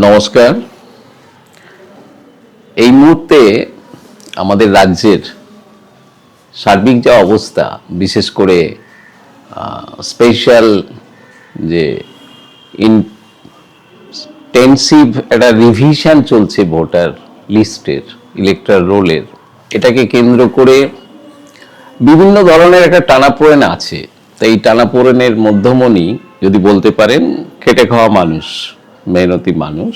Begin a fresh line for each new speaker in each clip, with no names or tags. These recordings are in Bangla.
নমস্কার। এই মুহূর্তে আমাদের রাজ্যের সার্বিক যা অবস্থা, বিশেষ করে স্পেশাল যে ইন্টেন্সিভ একটা রিভিশন চলছে ভোটার লিস্টের, ইলেকট্রাল রোলের, এটাকে কেন্দ্র করে বিভিন্ন ধরনের একটা টানাপোড়েন আছে। তাই এই টানাপোড়েনের মধ্যমণি যদি বলতে পারেন খেটে খাওয়া মানুষ, মেহনতি মানুষ,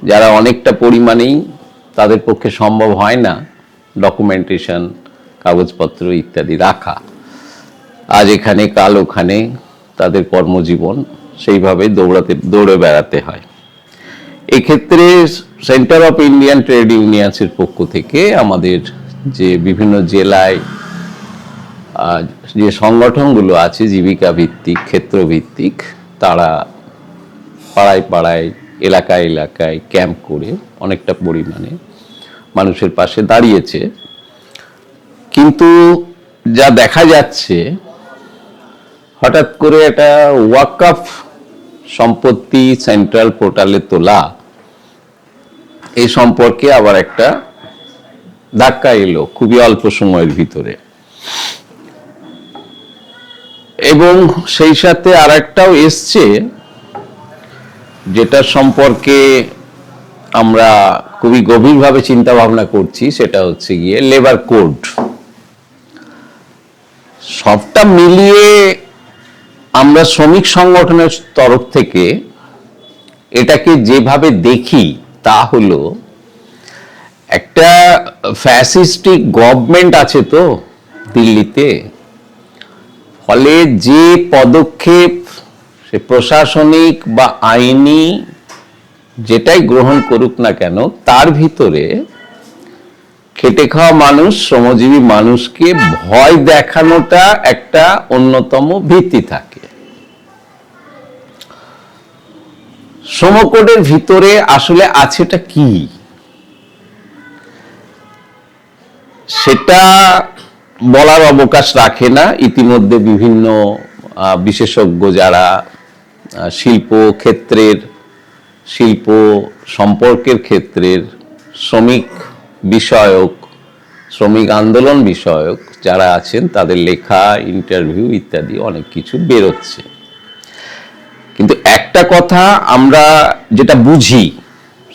যারা অনেকটা পরিমাণেই তাদের পক্ষে সম্ভব হয় না ডকুমেন্টেশন, কাগজপত্র ইত্যাদি রাখা। আজ এখানে কাল ওখানে তাদের কর্মজীবন সেইভাবে দৌড়ে বেড়াতে হয়। এক্ষেত্রে সেন্টার অফ ইন্ডিয়ান ট্রেড ইউনিয়ন্সের পক্ষ থেকে আমাদের যে বিভিন্ন জেলায় যে সংগঠনগুলো আছে জীবিকা ভিত্তিক, ক্ষেত্র ভিত্তিক, তারা পাড়ায় পাড়ায়, এলাকায় এলাকায় ক্যাম্প করে অনেকটা পরিমাণে মানুষের পাশে দাঁড়িয়েছে। কিন্তু যা দেখা যাচ্ছে, হঠাৎ করে একটা ওয়াকফ সম্পত্তি সেন্ট্রাল পোর্টালে তোলা, এই সম্পর্কে আবার একটা ধাক্কা এলো খুবই অল্প সময়ের ভিতরে, এবং সেই সাথে আর একটাও এসছে যেটা সম্পর্কে আমরা খুবই গভীরভাবে চিন্তা ভাবনা করছি। সেটা হচ্ছে গিয়ে লেবার কোড। সবটা মিলিয়ে আমরা শ্রমিক সংগঠনের তরফ থেকে এটাকে যেভাবে দেখি তা হলো, একটা ফ্যাসিস্টিক গভর্নমেন্ট আছে তো দিল্লিতে, ফলে যে পদক্ষেপ সে প্রশাসনিক বা আইনি যেটাই গ্রহণ করুক না কেন, তার ভিতরে খেটে খাওয়া মানুষ, শ্রমজীবী মানুষকে ভয় দেখানোটা একটা অন্যতম ভিত্তি থাকে। শ্রমকোডের ভিতরে আসলে আছেটা কি, সেটা বলার অবকাশ রাখে না। ইতিমধ্যে বিভিন্ন বিশেষজ্ঞ যারা শিল্প ক্ষেত্রের, শিল্প সম্পর্কের ক্ষেত্রের, শ্রমিক বিষয়ক, শ্রমিক আন্দোলন বিষয়ক যারা আছেন, তাদের লেখা, ইন্টারভিউ ইত্যাদি অনেক কিছু বেরোচ্ছে। কিন্তু একটা কথা আমরা যেটা বুঝি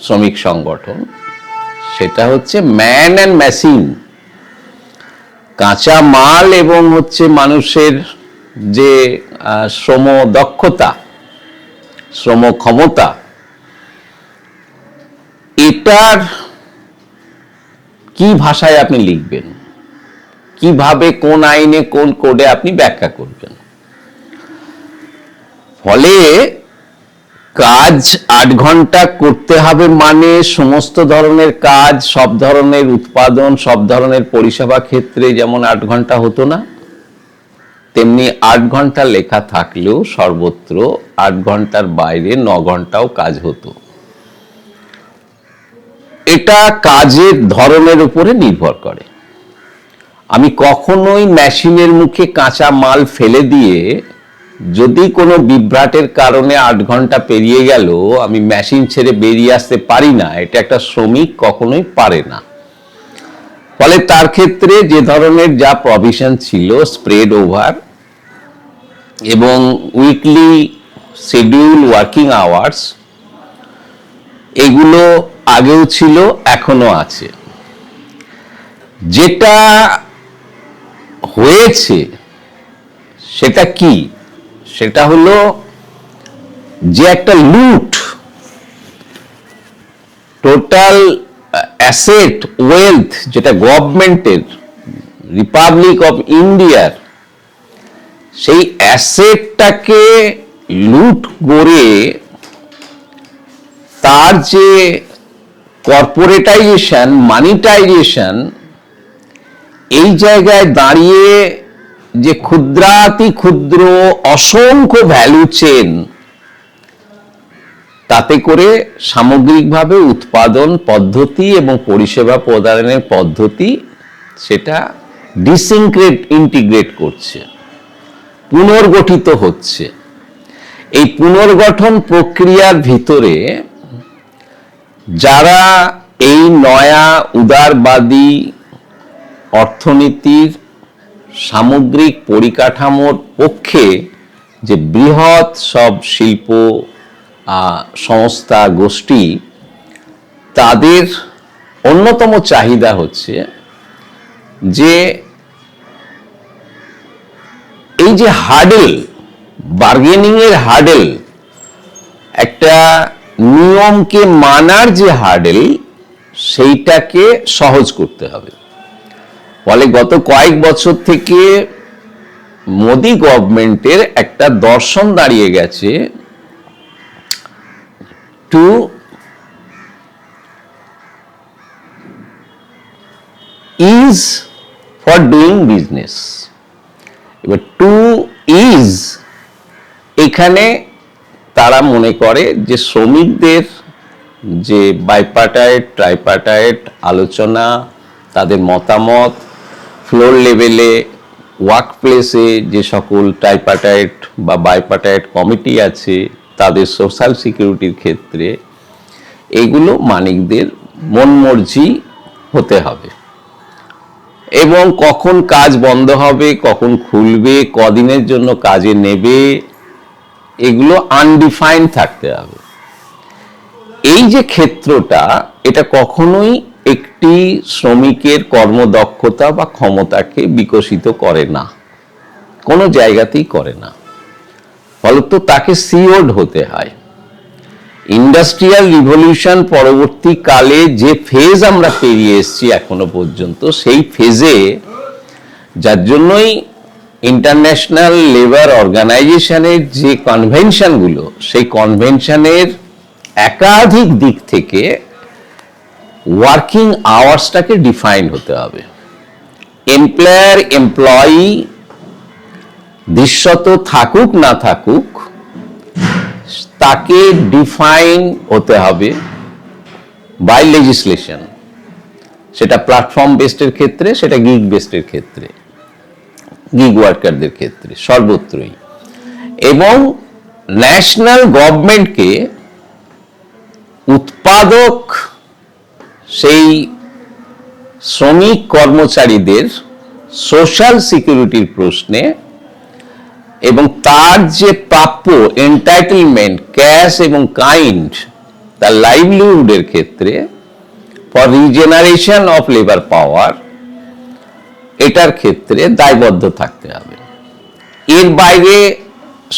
শ্রমিক সংগঠন, সেটা হচ্ছে ম্যান অ্যান্ড মেশিন, কাঁচা মাল এবং হচ্ছে মানুষের যে শ্রম দক্ষতা, শ্রম ক্ষমতা, এটার কি ভাষায় আপনি লিখবেন, কিভাবে কোন আইনে কোন কোডে আপনি ব্যাখ্যা করবেন। ফলে কাজ 8 ঘন্টা করতে হবে, মানে সমস্ত ধরনের কাজ, সব ধরনের উৎপাদন, সব ধরনের পরিষেবা ক্ষেত্রে যেমন 8 ঘন্টা হতো না, তেমনি 8 ঘন্টা লেখা থাকলেও সর্বত্র 8 ঘন্টার বাইরে 9 ঘন্টাও কাজ হতো। এটা কাজের ধরনের উপরে নির্ভর করে। আমি কখনোই মেশিনের মুখে কাঁচা মাল ফেলে দিয়ে যদি কোনো বিভ্রাটের কারণে 8 ঘন্টা পেরিয়ে গেল আমি মেশিন ছেড়ে বেরিয়ে আসতে পারি না, এটা একটা শ্রমিক কখনোই পারে না। ফলে তার ক্ষেত্রে যে ধরনের যা প্রভিশন ছিল, স্প্রেড ওভার এবং উইকলি শিডিউল ওয়ার্কিং আওয়ার্স, এগুলো আগেও ছিল, এখনো আছে। যেটা হয়েছে সেটা কি, সেটা হলো যে একটা লুট, টোটাল অ্যাসেট ওয়েলথ যেটা গভর্নমেন্টের, রিপাবলিক অফ ইন্ডিয়ার, সেই অ্যাসেটটাকে লুট করে তার যে কর্পোরেটাইজেশন, মানিটাইজেশন, এই জায়গায় দাঁড়িয়ে যে ক্ষুদ্রাতি ক্ষুদ্র অসংখ্য ভ্যালু চেন, তাতে করে সামগ্রিকভাবে উৎপাদন পদ্ধতি এবং পরিষেবা প্রদানের পদ্ধতি সেটা ইন্টিগ্রেট করছে, পুনর্গঠিত হচ্ছে। এই পুনর্গঠন প্রক্রিয়ার ভিতরে যারা এই নয়া উদারবাদী অর্থনীতির সামগ্রিক পরিকাঠামোর পক্ষে যে বৃহৎ সব শিল্প সংস্থা গোষ্ঠী, তাদের অন্যতম চাহিদা হচ্ছে যে এই যে হার্ডেল, বার্গেনিং এর হার্ডেল, একটা নিয়মকে মানার যে হার্ডেল, সেইটাকে সহজ করতে হবে। ফলে গত কয়েক বছর থেকে মোদি গভর্নমেন্টের একটা দর্শন দাঁড়িয়ে গেছে two is for doing business. এবার টু ইজ, এখানে তারা মনে করে যে শ্রমিকদের যে বাইপার্টাইট ট্রাইপার্টাইট আলোচনা, তাদের মতামত, ফ্লোর লেভেলে ওয়ার্ক প্লেসে যে সকল ট্রাইপার্টাইট বা বাইপার্টাইট কমিটি আছে, তাদের সোশ্যাল সিকিউরিটির ক্ষেত্রে এগুলো মালিকদের মনমর্জি হতে হবে, এবং কখন কাজ বন্ধ হবে, কখন খুলবে, কদিনের জন্য কাজে নেবে, এগুলো আনডিফাইন্ড থাকতে হবে। এই যে ক্ষেত্রটা, এটা কখনোই একটি শ্রমিকের কর্মদক্ষতা বা ক্ষমতাকে বিকশিত করে না, কোনো জায়গাতেই করে না। ফলত তাকে সিওড হতে হয়। ইন্ডাস্ট্রিয়াল রিভলিউশন পরবর্তীকালে যে ফেজ আমরা পেরিয়ে এসেছি এখনো পর্যন্ত, সেই ফেজে, যার জন্যই ইন্টারন্যাশনাল লেবার অর্গানাইজেশনের যে কনভেনশনগুলো, সেই কনভেনশনের একাধিক দিক থেকে ওয়ার্কিং আওয়ার্সটাকে ডিফাইন হতে হবে। এমপ্লয়ার এমপ্লয়ি দৃশ্যত থাকুক না থাকুক, তাকে ডিফাইন হতে হবে বাই লেজিসলেশন। সেটা প্ল্যাটফর্ম বেসডের ক্ষেত্রে, সেটা গিগ বেসডের ক্ষেত্রে, গিগ ওয়ার্কারদের ক্ষেত্রে, সর্বত্রই। এবং ন্যাশনাল গভর্নমেন্টকে উৎপাদক সেই শ্রমিক কর্মচারীদের সোশ্যাল সিকিউরিটির প্রশ্নে এবং তার যে প্রাপ্য এন্টাইটেলমেন্ট, ক্যাশ এবং কাইন্ড, তার লাইভলিহুডের ক্ষেত্রে ফর রিজেনারেশন অফ লেবার পাওয়ার, এটার ক্ষেত্রে দায়বদ্ধ থাকতে হবে। এর বাইরে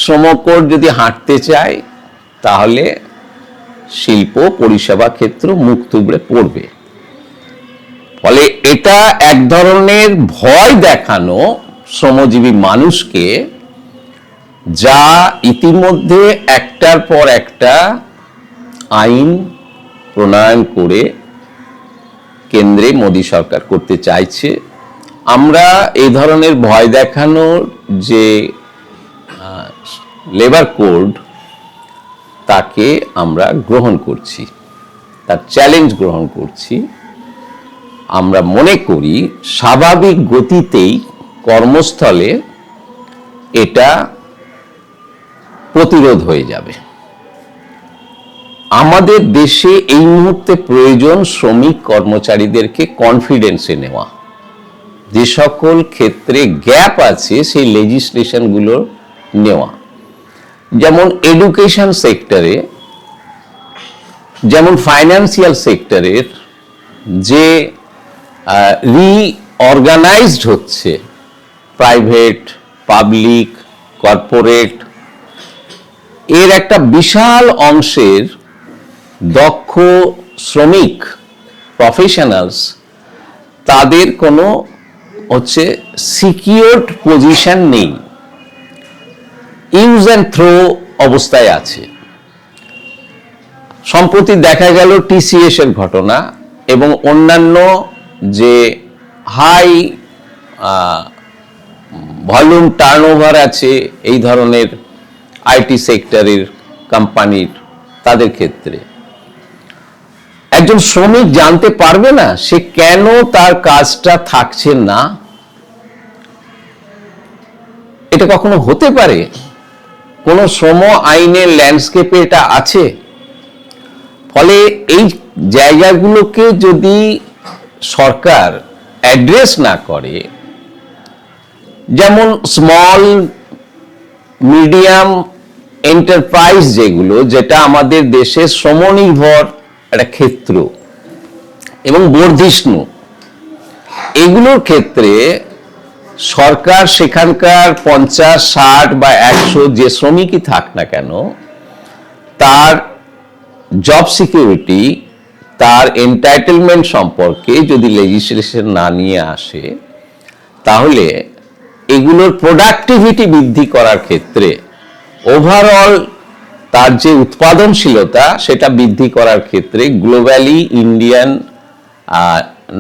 শ্রমকোড যদি হাঁটতে চায়, তাহলে শিল্প পরিষেবা ক্ষেত্র মুখ থুবড়ে পড়বে। ফলে এটা এক ধরনের ভয় দেখানো শ্রমজীবী মানুষকে, যা ইতিমধ্যে একটার পর একটা আইন প্রণয়ন করে কেন্দ্রে মোদী সরকার করতে চাইছে। আমরা এই ধরনের ভয় দেখানোর যে লেবার কোড, তাকে আমরা গ্রহণ করছি, তার চ্যালেঞ্জ গ্রহণ করছি। আমরা মনে করি স্বাভাবিক গতিতেই কর্মস্থলে এটা প্রতিরোধ হয়ে যাবে। আমাদের দেশে এই মুহূর্তে প্রয়োজন শ্রমিক কর্মচারীদেরকে কনফিডেন্সে নেওয়া। যে সকল ক্ষেত্রে গ্যাপ আছে, সেই লেজিসলেশনগুলো নেওয়া। যেমন এডুকেশন সেক্টরে, যেমন ফাইন্যান্সিয়াল সেক্টরের যে রিঅর্গানাইজড হচ্ছে, প্রাইভেট, পাবলিক, কর্পোরেট, এর একটা বিশাল অংশের দক্ষ শ্রমিক প্রফেশনালস, তাদের কোনো হচ্ছে সিকিউরড পজিশন নেই, ইউজ অ্যান্ড থ্রো অবস্থায় আছে। সম্প্রতি দেখা গেল টিসিএস এর ঘটনা এবং অন্যান্য যে হাই ভলিউম টার্নওভার আছে এই ধরনের আইটি সেক্টরের কোম্পানির, তাদের ক্ষেত্রে একজন শ্রমিক জানতে পারবে না সে কেন তার কাজটা থাকছে না। এটা কখনো হতে পারে? কোন শ্রম আইনের ল্যান্ডস্কেপে এটা আছে? ফলে এই জায়গাগুলোকে যদি সরকার অ্যাড্রেস না করে, যেমন স্মল মিডিয়াম এন্টারপ্রাইজ যেগুলো, যেটা আমাদের দেশের শ্রমনির্ভর একটা ক্ষেত্র এবং বর্ধিষ্ণু, এগুলোর ক্ষেত্রে সরকার সেখানকার 50, 60 বা 100 যে শ্রমিকই থাক না কেন, তার জব সিকিউরিটি, তার এন্টাইটেলমেন্ট সম্পর্কে যদি লেজিসলেশন না নিয়ে আসে, তাহলে এগুলোর প্রোডাক্টিভিটি বৃদ্ধি করার ক্ষেত্রে, ওভারঅল তার যে উৎপাদনশীলতা সেটা বৃদ্ধি করার ক্ষেত্রে globally Indian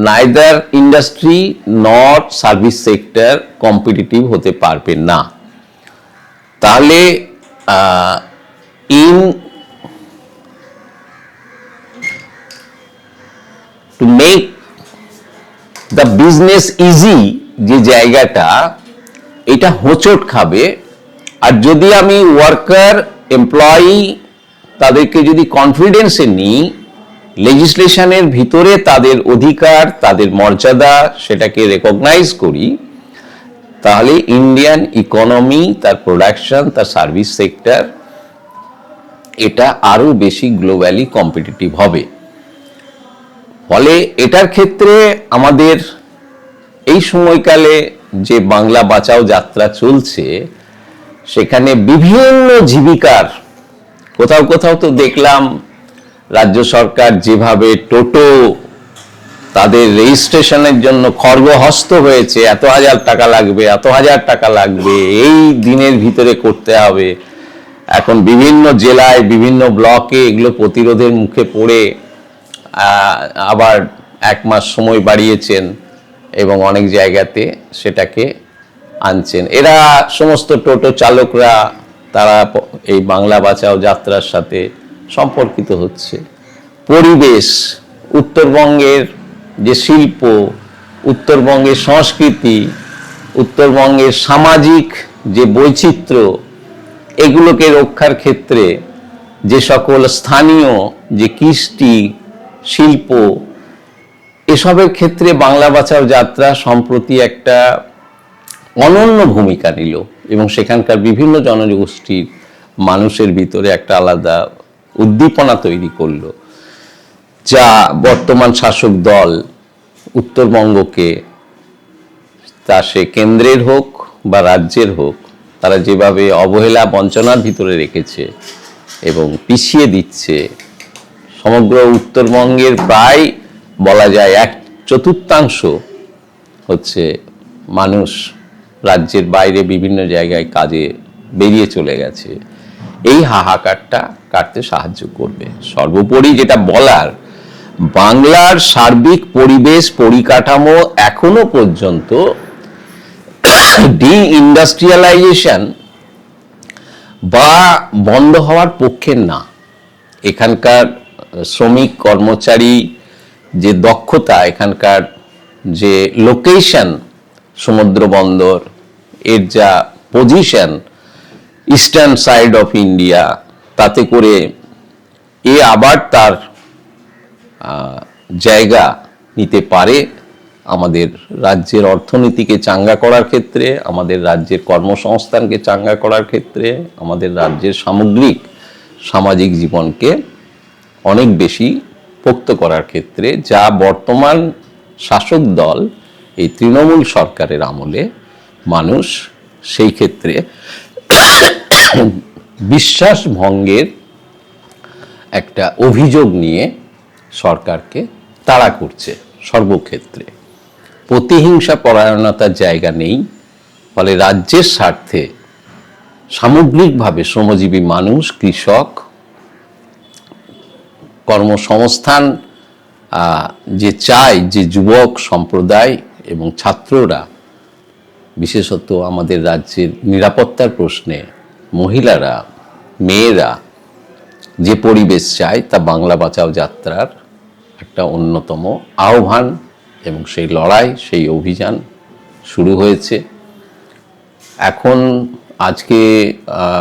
neither industry not service sector competitive হতে পারবে না। তাহলে in to make the business easy, যে জায়গাটা, এটা হোঁচট খাবে। আর যদি আমি ওয়ার্কার এমপ্লয়ি তাদেরকে যদি কনফিডেন্সে নিই, লেজিসলেশনের ভিতরে তাদের অধিকার, তাদের মর্যাদা সেটাকে রেকগনাইজ করি, তাহলে ইন্ডিয়ান ইকোনমি, তার প্রোডাকশন, তার সার্ভিস সেক্টর, এটা আরো বেশি গ্লোবালি কম্পিটিটিভ হবে। ফলে এটার ক্ষেত্রে আমাদের এই সময়কালে যে বাংলা বাঁচাও যাত্রা চলছে, সেখানে বিভিন্ন জীবিকার, কোথাও কোথাও তো দেখলাম রাজ্য সরকার যেভাবে টোটো তাদের রেজিস্ট্রেশনের জন্য খর্গহস্ত হয়েছে, এত হাজার টাকা লাগবে, এত হাজার টাকা লাগবে, এই দিনের ভিতরে করতে হবে। এখন বিভিন্ন জেলায়, বিভিন্ন ব্লকে এগুলো প্রতিরোধের মুখে পড়ে আবার 1 মাস সময় বাড়িয়েছেন এবং অনেক জায়গাতে সেটাকে আনছেন। এরা সমস্ত টোটো চালকরা তারা এই বাংলা বাঁচাও যাত্রার সাথে সম্পর্কিত হচ্ছে। পরিবেশ, উত্তরবঙ্গের যে শিল্প, উত্তরবঙ্গের সংস্কৃতি, উত্তরবঙ্গের সামাজিক যে বৈচিত্র্য, এগুলোকে রক্ষার ক্ষেত্রে যে সকল স্থানীয় যে কৃষ্টি শিল্প, এসবের ক্ষেত্রে বাংলা বাঁচাও যাত্রা সম্প্রতি একটা অনন্য ভূমিকা নিল এবং সেখানকার বিভিন্ন জনগোষ্ঠীর মানুষের ভিতরে একটা আলাদা উদ্দীপনা তৈরি করলো, যা বর্তমান শাসক দল উত্তরবঙ্গকে, তা সে কেন্দ্রের হোক বা রাজ্যের হোক, তারা যেভাবে অবহেলা বঞ্চনার ভিতরে রেখেছে এবং পিছিয়ে দিচ্ছে। সমগ্র উত্তরবঙ্গের প্রায় বলা যায় 1/4 হচ্ছে মানুষ রাজ্যের বাইরে বিভিন্ন জায়গায় কাজে বেরিয়ে চলে গেছে। এই হাহাকারটা কাটতে সাহায্য করবে। সর্বোপরি যেটা বলার, বাংলার সার্বিক পরিবেশ পরিকাঠামো এখনো পর্যন্ত ডি ইন্ডাস্ট্রিয়ালাইজেশন বা বন্ধ হওয়ার পক্ষে না। এখানকার শ্রমিক কর্মচারী যে দক্ষতা, এখানকার যে লোকেশন, সমুদ্র বন্দর, এর যা position eastern side of India, তাতে করে এ আবার তার জায়গা নিতে পারে আমাদের রাজ্যের অর্থনীতিকে চাঙ্গা করার ক্ষেত্রে, আমাদের রাজ্যের কর্মসংস্থানকে চাঙ্গা করার ক্ষেত্রে, আমাদের রাজ্যের সামগ্রিক সামাজিক জীবনকে অনেক বেশি পোক্ত করার ক্ষেত্রে, যা বর্তমান শাসক দল এই তৃণমূল সরকারের আমলে মানুষ সেই ক্ষেত্রে বিশ্বাস ভঙ্গের একটা অভিযোগ নিয়ে সরকারকে তাড়া করছে সর্বক্ষেত্রে। প্রতিহিংসা পরায়ণতার জায়গা নেই। ফলে রাজ্যের স্বার্থে সামগ্রিকভাবে শ্রমজীবী মানুষ, কৃষক, কর্মসংস্থান যে চায়, যে যুবক সম্প্রদায় এবং ছাত্ররা, বিশেষত আমাদের রাজ্যের নিরাপত্তার প্রশ্নে মহিলারা, মেয়েরা যে পরিবেশ চায়, তা বাংলা বাঁচাও যাত্রার একটা অন্যতম আহ্বান এবং সেই লড়াই, সেই অভিযান শুরু হয়েছে। এখন আজকে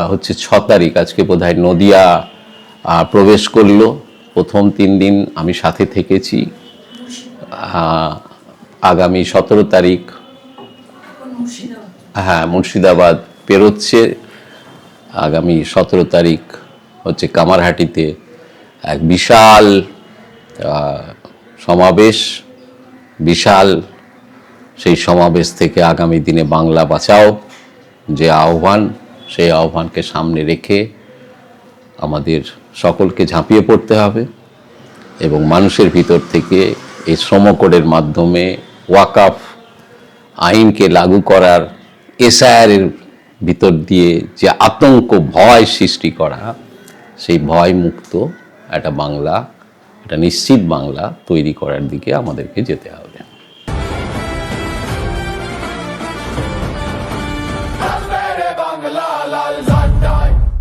হচ্ছে 6 তারিখ, আজকে বোধহয় নদিয়া প্রবেশ করলো। প্রথম 3 দিন আমি সাথে থেকেছি। আগামী 17 তারিখ হ্যাঁ মুর্শিদাবাদ পেরোচ্ছে। আগামী 17 তারিখ হচ্ছে কামারহাটিতে এক বিশাল সমাবেশ, বিশাল সেই সমাবেশ থেকে আগামী দিনে বাংলা বাঁচাও যে আহ্বান, সেই আহ্বানকে সামনে রেখে আমাদের সকলকে ঝাঁপিয়ে পড়তে হবে এবং মানুষের ভিতর থেকে এই শ্রম কোডের মাধ্যমে ওয়াকফ আইনকে লাগু করার, এসআইআরের ভিতর দিয়ে যে আতঙ্ক ভয় সৃষ্টি করা, সেই ভয় মুক্ত একটা বাংলা, একটা নিশ্চিত বাংলা তৈরি করার দিকে আমাদেরকে যেতে হবে।
বাংলা লাল